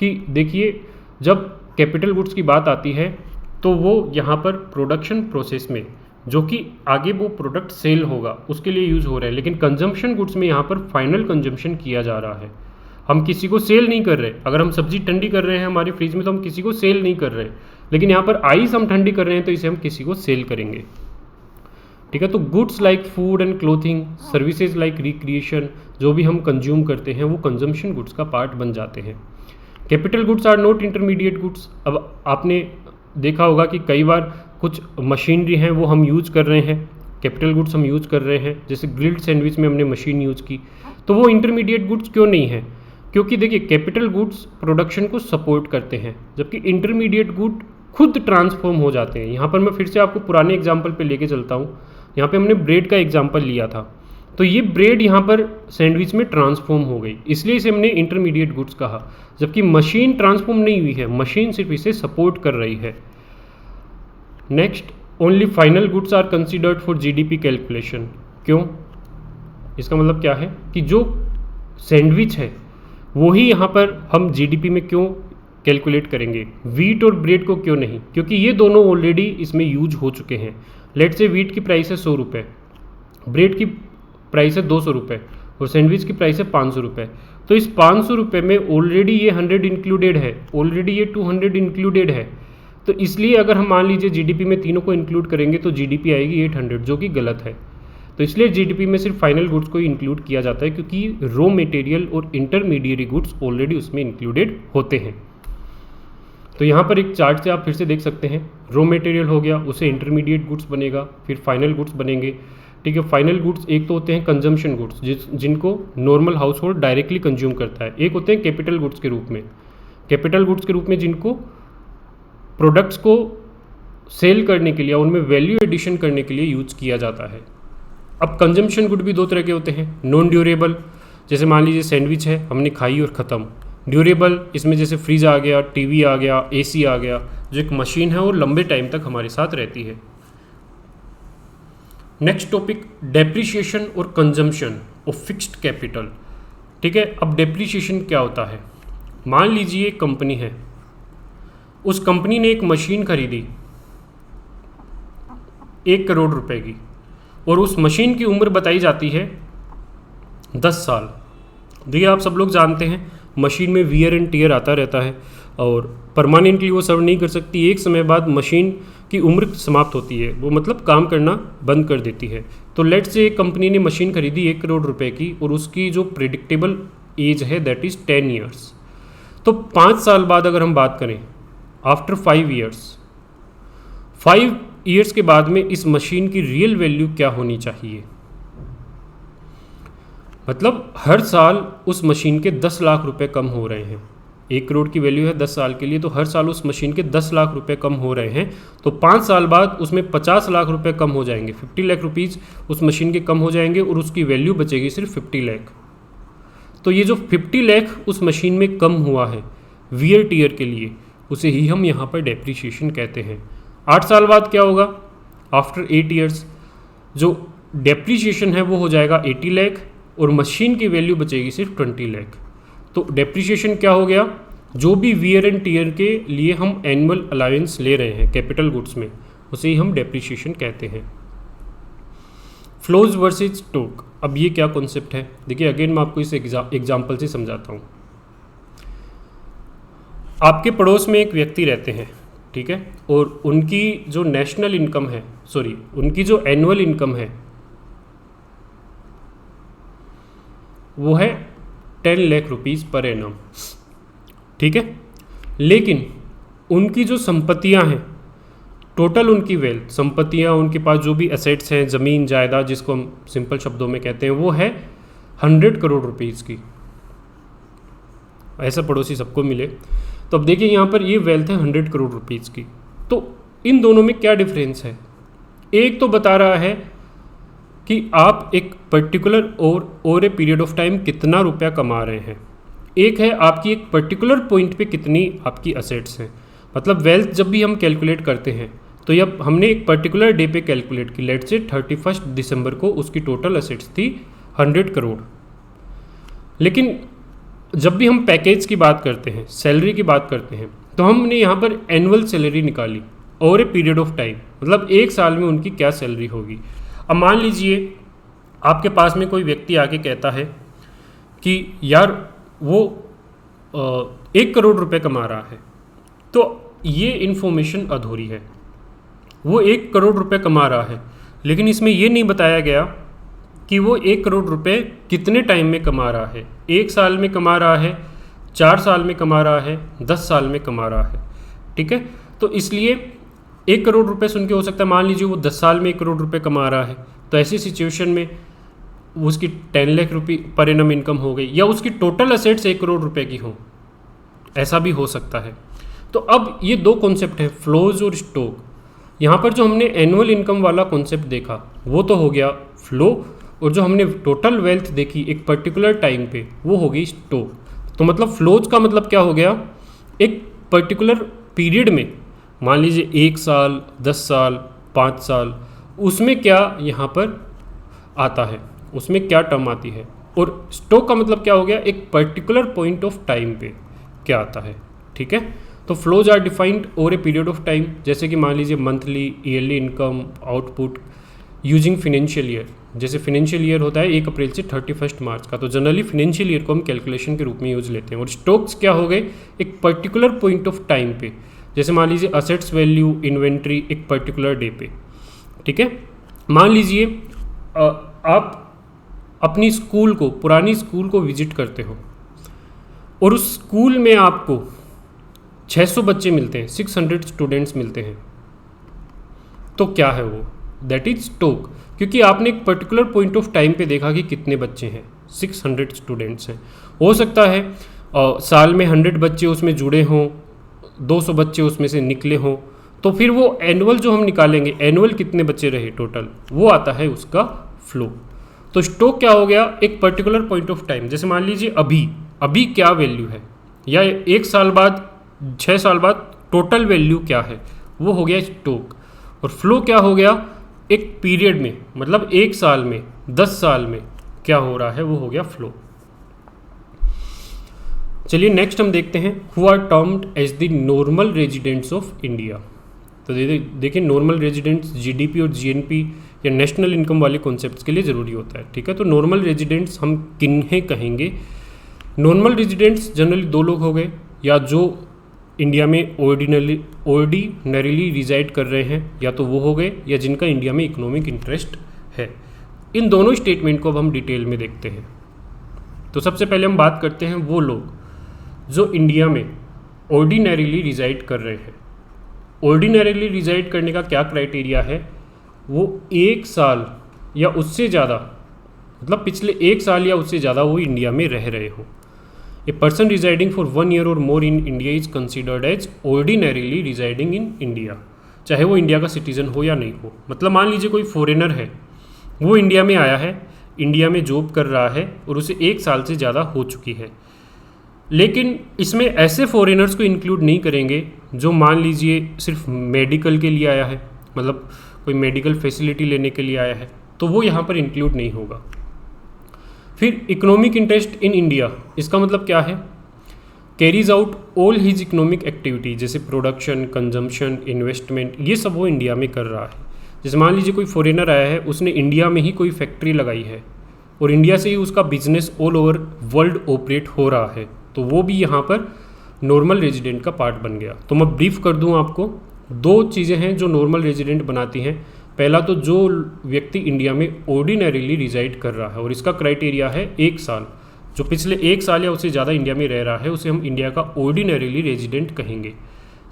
कि देखिए, जब कैपिटल गुड्स की बात आती है तो वो यहाँ पर प्रोडक्शन प्रोसेस में जो कि आगे वो प्रोडक्ट सेल होगा उसके लिए यूज़ हो रहा है, लेकिन कंजम्पशन गुड्स में यहाँ पर फाइनल कंजम्पशन किया जा रहा है। हम किसी को सेल नहीं कर रहे। अगर हम सब्जी ठंडी कर रहे हैं हमारे फ्रिज में तो हम किसी को सेल नहीं कर रहे, लेकिन यहाँ पर आइस हम ठंडी कर रहे हैं तो इसे हम किसी को सेल करेंगे, ठीक है। तो goods like food and clothing, services like recreation, जो भी हम कंज्यूम करते हैं वो कंजम्पशन गुड्स का पार्ट बन जाते हैं। Capital goods are not intermediate goods. अब आपने देखा होगा कि कई बार कुछ मशीनरी हैं वो हम यूज़ कर रहे हैं, कैपिटल गुड्स हम यूज़ कर रहे हैं, जैसे ग्रिल्ड सैंडविच में हमने मशीन यूज़ की, तो वो इंटरमीडिएट गुड्स क्यों नहीं है? क्योंकि देखिए कैपिटल गुड्स प्रोडक्शन को सपोर्ट करते हैं, जबकि इंटरमीडिएट गुड खुद ट्रांसफॉर्म हो जाते हैं। यहाँ पर मैं फिर से आपको पुराने एग्जाम्पल पे लेके चलता हूँ। यहाँ पे हमने ब्रेड का एग्जाम्पल लिया था, तो ये ब्रेड यहाँ पर सैंडविच में ट्रांसफॉर्म हो गई, इसलिए इसे हमने इंटरमीडिएट गुड्स कहा, जबकि मशीन ट्रांसफॉर्म नहीं हुई है, मशीन सिर्फ इसे सपोर्ट कर रही है। Next, only final goods are considered for GDP calculation. क्यों? इसका मतलब क्या है कि जो सैंडविच है वही यहाँ पर हम जीडीपी में क्यों कैलकुलेट करेंगे, वीट और ब्रेड को क्यों नहीं? क्योंकि ये दोनों ऑलरेडी इसमें यूज हो चुके हैं। लेट से वीट की प्राइस है 100 रुपये, ब्रेड की प्राइस है 200 रुपये और सैंडविच की प्राइस है 500 रुपये। तो इस 500 रुपये में ऑलरेडी ये 100 इंक्लूडेड है, ऑलरेडी ये 200 इंक्लूडेड है। तो इसलिए अगर हम मान लीजिए जीडीपी में तीनों को इंक्लूड करेंगे तो जीडीपी आएगी 800, जो कि गलत है। तो इसलिए जीडीपी में सिर्फ फाइनल गुड्स को ही इंक्लूड किया जाता है, क्योंकि रॉ मटेरियल और इंटरमीडिएट गुड्स ऑलरेडी उसमें इंक्लूडेड होते हैं। तो यहाँ पर एक चार्ट से आप फिर से देख सकते हैं, रॉ मटेरियल हो गया, उसे इंटरमीडिएट गुड्स बनेगा, फिर फाइनल गुड्स बनेंगे, ठीक है। फाइनल गुड्स एक तो होते हैं कंजम्पशन गुड्स जिनको normal house hold directly consume करता है, एक होते हैं कैपिटल गुड्स के रूप में, कैपिटल गुड्स के रूप में जिनको प्रोडक्ट्स को सेल करने के लिए, उनमें वैल्यू एडिशन करने के लिए यूज किया जाता है। अब कंजम्पशन गुड भी दो तरह के होते हैं, नॉन ड्यूरेबल, जैसे मान लीजिए सैंडविच है, हमने खाई और ख़त्म। ड्यूरेबल, इसमें जैसे फ्रिज आ गया, टीवी आ गया, एसी आ गया, जो एक मशीन है और लंबे टाइम तक हमारे साथ रहती है। नेक्स्ट टॉपिक, डेप्रिसिएशन और कंजम्पशन ऑफ फिक्स्ड कैपिटल, ठीक है। अब डेप्रिसिएशन क्या होता है? मान लीजिए एक कंपनी है, उस कंपनी ने एक मशीन खरीदी 1 करोड़ रुपए की, और उस मशीन की उम्र बताई जाती है 10 साल। देखिए आप सब लोग जानते हैं मशीन में वियर एंड टियर आता रहता है और परमानेंटली वो सर्व नहीं कर सकती, एक समय बाद मशीन की उम्र समाप्त होती है, वो मतलब काम करना बंद कर देती है। तो लेट्स से एक कंपनी ने मशीन खरीदी 1 करोड़ रुपए की और उसकी जो प्रिडिक्टेबल एज है दैट इज़ 10 ईयर्स। तो 5 साल बाद अगर हम बात करें, आफ्टर 5 ईयर्स के बाद में इस मशीन की रियल वैल्यू क्या होनी चाहिए? मतलब हर साल उस मशीन के 10 लाख रुपए कम हो रहे हैं। 1 करोड़ की वैल्यू है 10 साल के लिए, तो हर साल उस मशीन के 10 लाख रुपए कम हो रहे हैं। तो 5 साल बाद उसमें 50 लाख रुपए कम हो जाएंगे, 50 लाख रुपीज़ उस मशीन के कम हो जाएंगे और उसकी वैल्यू बचेगी सिर्फ 50 लाख। तो ये जो 50 लाख उस मशीन में कम हुआ है वियर टीयर के लिए, उसे ही हम यहाँ पर डेप्रीशिएशन कहते हैं। 8 साल बाद क्या होगा? आफ्टर 8 ईयर्स जो डेप्रीशिएशन है वो हो जाएगा 80 लाख और मशीन की वैल्यू बचेगी सिर्फ 20 लाख। तो डेप्रीशिएशन क्या हो गया? जो भी वियर एंड टीयर के लिए हम एनुअल अलाउंस ले रहे हैं कैपिटल गुड्स में, उसे ही हम डेप्रीशिएशन कहते हैं। फ्लोज वर्सेज स्टॉक, अब ये क्या कॉन्सेप्ट है? देखिए अगेन मैं आपको इस एग्जाम्पल से समझाता हूँ। आपके पड़ोस में एक व्यक्ति रहते हैं, ठीक है, और उनकी जो नेशनल इनकम है, उनकी जो एनुअल इनकम है वो है 10 लाख रुपीज़ पर एनम, ठीक है। लेकिन उनकी जो संपत्तियां हैं, टोटल उनकी वेल्थ, संपत्तियां, उनके पास जो भी एसेट्स हैं, ज़मीन जायदाद जिसको हम सिंपल शब्दों में कहते हैं, वो है 100 करोड़ रुपीज़ की। ऐसा पड़ोसी सबको मिले। तो अब देखिए यहाँ पर ये वेल्थ है 100 करोड़ रुपीज़ की। तो इन दोनों में क्या डिफरेंस है? एक तो बता रहा है कि आप एक particular over a period of time कितना रुपया कमा रहे हैं। एक है आपकी एक पर्टिकुलर पॉइंट पे कितनी आपकी असेट्स हैं। मतलब वेल्थ जब भी हम कैलकुलेट करते हैं तो जब हमने एक पर्टिकुलर डे पे कैलकुलेट की, लेट्स से 31 दिसंबर को उसकी टोटल असेट्स थी 100 करोड़। लेकिन जब भी हम पैकेज की बात करते हैं, सैलरी की बात करते हैं, तो हमने यहाँ पर एनुअल सैलरी निकाली over a period of time, मतलब एक साल में उनकी क्या सैलरी होगी। अब मान लीजिए आपके पास में कोई व्यक्ति आके कहता है कि यार वो 1 करोड़ रुपए कमा रहा है, तो ये इन्फॉर्मेशन अधूरी है। वो 1 करोड़ रुपए कमा रहा है, लेकिन इसमें ये नहीं बताया गया कि वो 1 करोड़ रुपए कितने टाइम में कमा रहा है। 1 साल में कमा रहा है, 4 साल में कमा रहा है, 10 साल में कमा रहा है, ठीक है। तो इसलिए 1 करोड़ रुपए सुन के हो सकता है मान लीजिए वो 10 साल में 1 करोड़ रुपए कमा रहा है, तो ऐसी सिचुएशन में उसकी 10 लाख रुपये पर एनम इनकम हो गई, या उसकी टोटल असेट्स 1 करोड़ रुपए की हो, ऐसा भी हो सकता है। तो अब ये दो कॉन्सेप्ट हैं, फ्लोज और स्टॉक। यहाँ पर जो हमने एनुअल इनकम वाला कॉन्सेप्ट देखा वो तो हो गया फ्लो, और जो हमने टोटल वेल्थ देखी एक पर्टिकुलर टाइम पे वो हो गई स्टॉक। तो मतलब फ्लोज का मतलब क्या हो गया? एक पर्टिकुलर पीरियड में, मान लीजिए 1 साल, 10 साल, 5 साल, उसमें क्या यहाँ पर आता है, उसमें क्या टर्म आती है। और स्टॉक का मतलब क्या हो गया? एक पर्टिकुलर पॉइंट ऑफ टाइम पे क्या आता है, ठीक है। तो flows are defined over a period of time, जैसे कि मान लीजिए monthly, yearly income, output using financial year. जैसे फिनेंशियल ईयर होता है 1 अप्रैल से 31 मार्च का, तो जनरली फिनेंशियल ईयर को हम कैलकुलेशन के रूप में यूज लेते हैं। और स्टॉक्स क्या हो गए? एक पर्टिकुलर पॉइंट ऑफ टाइम पे, जैसे मान लीजिए असेट्स वैल्यू, इन्वेंट्री एक पर्टिकुलर डे पे, ठीक है। मान लीजिए आप अपनी स्कूल को, पुरानी स्कूल को विजिट करते हो और उस स्कूल में आपको 600 बच्चे मिलते हैं, 600 स्टूडेंट्स मिलते हैं, तो क्या है वो? दैट इज स्टॉक, क्योंकि आपने एक पर्टिकुलर पॉइंट ऑफ टाइम पे देखा कि कितने बच्चे हैं, 600 स्टूडेंट्स हैं। हो सकता है साल में 100 बच्चे उसमें जुड़े हों, 200 बच्चे उसमें से निकले हों, तो फिर वो एनुअल जो हम निकालेंगे, एनुअल कितने बच्चे रहे टोटल, वो आता है उसका फ्लो। तो स्टॉक क्या हो गया? एक पर्टिकुलर पॉइंट ऑफ टाइम, जैसे मान लीजिए अभी क्या वैल्यू है, या 1 साल बाद, 6 साल बाद टोटल वैल्यू क्या है, वो हो गया स्टॉक। और फ्लो क्या हो गया? एक पीरियड में, मतलब 1 साल में, 10 साल में क्या हो रहा है, वो हो गया फ्लो। चलिए नेक्स्ट हम देखते हैं who are termed as the normal residents of India. तो देखिए नॉर्मल रेजिडेंट्स जीडीपी और जीएनपी या नेशनल इनकम वाले कॉन्सेप्ट्स के लिए ज़रूरी होता है, ठीक है। तो नॉर्मल रेजिडेंट्स हम किन्हें कहेंगे? नॉर्मल रेजिडेंट्स जनरली 2 लोग हो गए, या जो इंडिया में ऑर्डिनरीली रिजाइड कर रहे हैं, या तो वो हो गए, या जिनका इंडिया में इकोनॉमिक इंटरेस्ट है। इन दोनों स्टेटमेंट को अब हम डिटेल में देखते हैं। तो सबसे पहले हम बात करते हैं वो लोग जो इंडिया में ऑर्डिनरीली रिजाइड कर रहे हैं। ऑर्डिनरीली रिजाइड करने का क्या क्राइटेरिया है, वो 1 साल या उससे ज़्यादा, मतलब पिछले 1 साल या उससे ज़्यादा वो इंडिया में रह रहे हो। A person residing for 1 year or more in India is considered as ordinarily residing in India, चाहे वो इंडिया का सिटीजन हो या नहीं हो। मतलब मान लीजिए कोई फॉरेनर है, वो इंडिया में आया है, इंडिया में जॉब कर रहा है और उसे 1 साल से ज़्यादा हो चुकी है। लेकिन इसमें ऐसे फॉरेनर्स को इंक्लूड नहीं करेंगे जो मान लीजिए सिर्फ मेडिकल के लिए आया है, मतलब कोई मेडिकल फैसिलिटी लेने के लिए आया है, तो वो यहाँ पर इंक्लूड नहीं होगा। फिर इकोनॉमिक इंटरेस्ट इन इंडिया, इसका मतलब क्या है, carries out all his economic activity, जैसे प्रोडक्शन, कंजम्पशन, इन्वेस्टमेंट, ये सब वो इंडिया में कर रहा है। जैसे मान लीजिए कोई फॉरेनर आया है, उसने इंडिया में ही कोई फैक्ट्री लगाई है और इंडिया से ही उसका business all over world operate हो रहा है, तो वो भी यहाँ पर नॉर्मल रेजिडेंट का पार्ट बन गया। तो मैं ब्रीफ कर दूँ आपको, 2 चीज़ें हैं जो नॉर्मल रेजिडेंट बनाती हैं। पहला तो जो व्यक्ति इंडिया में ऑर्डिनरीली रिजाइड कर रहा है और इसका क्राइटेरिया है 1 साल, जो पिछले 1 साल या उससे ज़्यादा इंडिया में रह रहा है उसे हम इंडिया का ऑर्डिनरीली रेजिडेंट कहेंगे।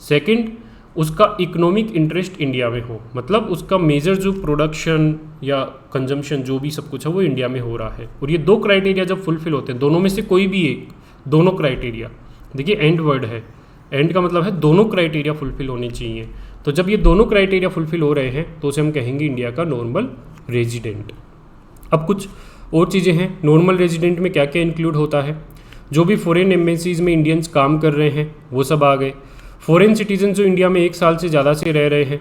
सेकंड, उसका इकोनॉमिक इंटरेस्ट इंडिया में हो, मतलब उसका मेजर जो प्रोडक्शन या कंजम्पशन जो भी सब कुछ है वो इंडिया में हो रहा है। और ये 2 क्राइटेरिया जब फुलफिल होते हैं, दोनों में से कोई भी एक, दोनों क्राइटेरिया, देखिए एंड वर्ड है, एंड का मतलब है दोनों क्राइटेरिया फुलफिल होने चाहिए। तो जब ये दोनों क्राइटेरिया फुलफिल हो रहे हैं तो उसे हम कहेंगे इंडिया का नॉर्मल रेजिडेंट। अब कुछ और चीज़ें हैं, नॉर्मल रेजिडेंट में क्या क्या इंक्लूड होता है। जो भी फॉरेन एम्बेसीज में इंडियंस काम कर रहे हैं वो सब आ गए। फॉरेन सिटीजन जो इंडिया में 1 साल से ज़्यादा से रह रहे हैं,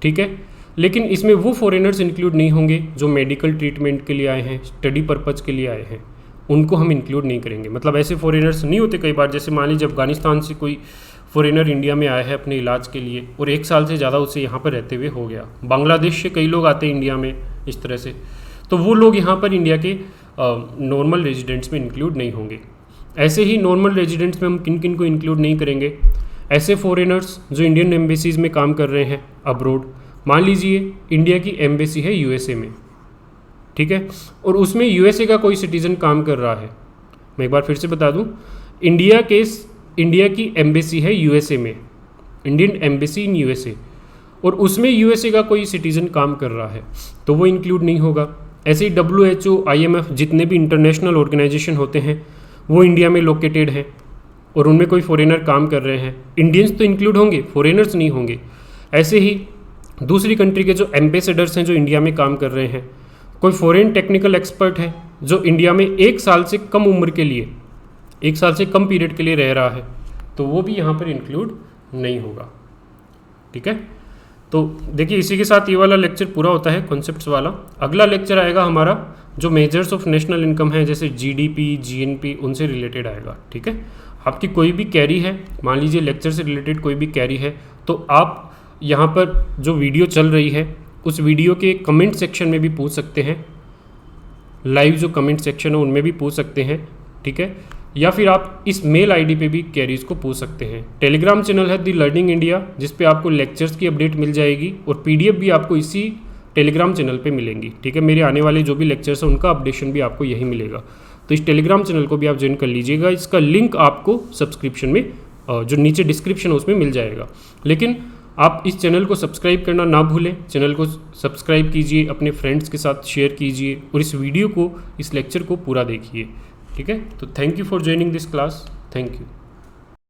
ठीक है, लेकिन इसमें वो फॉरेनर्स इंक्लूड नहीं होंगे जो मेडिकल ट्रीटमेंट के लिए आए हैं, स्टडी पर्पज़ के लिए आए हैं, उनको हम इंक्लूड नहीं करेंगे। मतलब ऐसे फॉरेनर्स नहीं होते कई बार, जैसे मान लीजिए अफगानिस्तान से कोई फॉरेनर इंडिया में आया है अपने इलाज के लिए और 1 साल से ज़्यादा उसे यहाँ पर रहते हुए हो गया। बांग्लादेश से कई लोग आते हैं इंडिया में इस तरह से, तो वो लोग यहाँ पर इंडिया के नॉर्मल रेजिडेंट्स में इंक्लूड नहीं होंगे। ऐसे ही नॉर्मल रेजिडेंट्स में हम किन किन को इंक्लूड नहीं करेंगे, ऐसे फॉरेनर्स जो इंडियन एम्बेसीज में काम कर रहे हैं अब्रोड। मान लीजिए इंडिया की एम्बेसी है यूएसए में, ठीक है, और उसमें यूएसए का कोई सिटीज़न काम कर रहा है। मैं एक बार फिर से बता दूं, इंडिया की एम्बेसी है यूएसए में, इंडियन एम्बेसी इन यूएसए, और उसमें यूएसए का कोई सिटीज़न काम कर रहा है तो वो इंक्लूड नहीं होगा। ऐसे ही WHO, IMF, जितने भी इंटरनेशनल ऑर्गेनाइजेशन होते हैं वो इंडिया में लोकेटेड हैं और उनमें कोई फॉरेनर काम कर रहे हैं, इंडियंस तो इंक्लूड होंगे, फॉरेनर्स नहीं होंगे। ऐसे ही दूसरी कंट्री के जो एम्बेसडर्स हैं जो इंडिया में काम कर रहे हैं, कोई फॉरेन टेक्निकल एक्सपर्ट है जो इंडिया में 1 साल से कम उम्र के लिए, 1 साल से कम पीरियड के लिए रह रहा है, तो वो भी यहाँ पर इंक्लूड नहीं होगा, ठीक है। तो देखिए इसी के साथ ये वाला लेक्चर पूरा होता है, कॉन्सेप्ट्स वाला। अगला लेक्चर आएगा हमारा जो मेजर्स ऑफ नेशनल इनकम है, जैसे GDP, GNP, उनसे रिलेटेड आएगा, ठीक है। आपकी कोई भी कैरी है, मान लीजिए लेक्चर से रिलेटेड कोई भी कैरी है, तो आप यहाँ पर जो वीडियो चल रही है उस वीडियो के कमेंट सेक्शन में भी पूछ सकते हैं, लाइव जो कमेंट सेक्शन है उनमें भी पूछ सकते हैं, ठीक है, या फिर आप इस मेल आईडी पे भी कैरीज को पूछ सकते हैं। टेलीग्राम चैनल है दी लर्निंग इंडिया, जिस पे आपको लेक्चर्स की अपडेट मिल जाएगी और PDF भी आपको इसी टेलीग्राम चैनल पे मिलेंगी, ठीक है। मेरे आने वाले जो भी लेक्चर्स हैं उनका अपडेशन भी आपको यही मिलेगा, तो इस टेलीग्राम चैनल को भी आप ज्वाइन कर लीजिएगा। इसका लिंक आपको सब्सक्रिप्शन में जो नीचे डिस्क्रिप्शन है उसमें मिल जाएगा। लेकिन आप इस चैनल को सब्सक्राइब करना ना भूलें, चैनल को सब्सक्राइब कीजिए, अपने फ्रेंड्स के साथ शेयर कीजिए और इस वीडियो को, इस लेक्चर को पूरा देखिए, ठीक है। तो thank you for joining this class, thank you.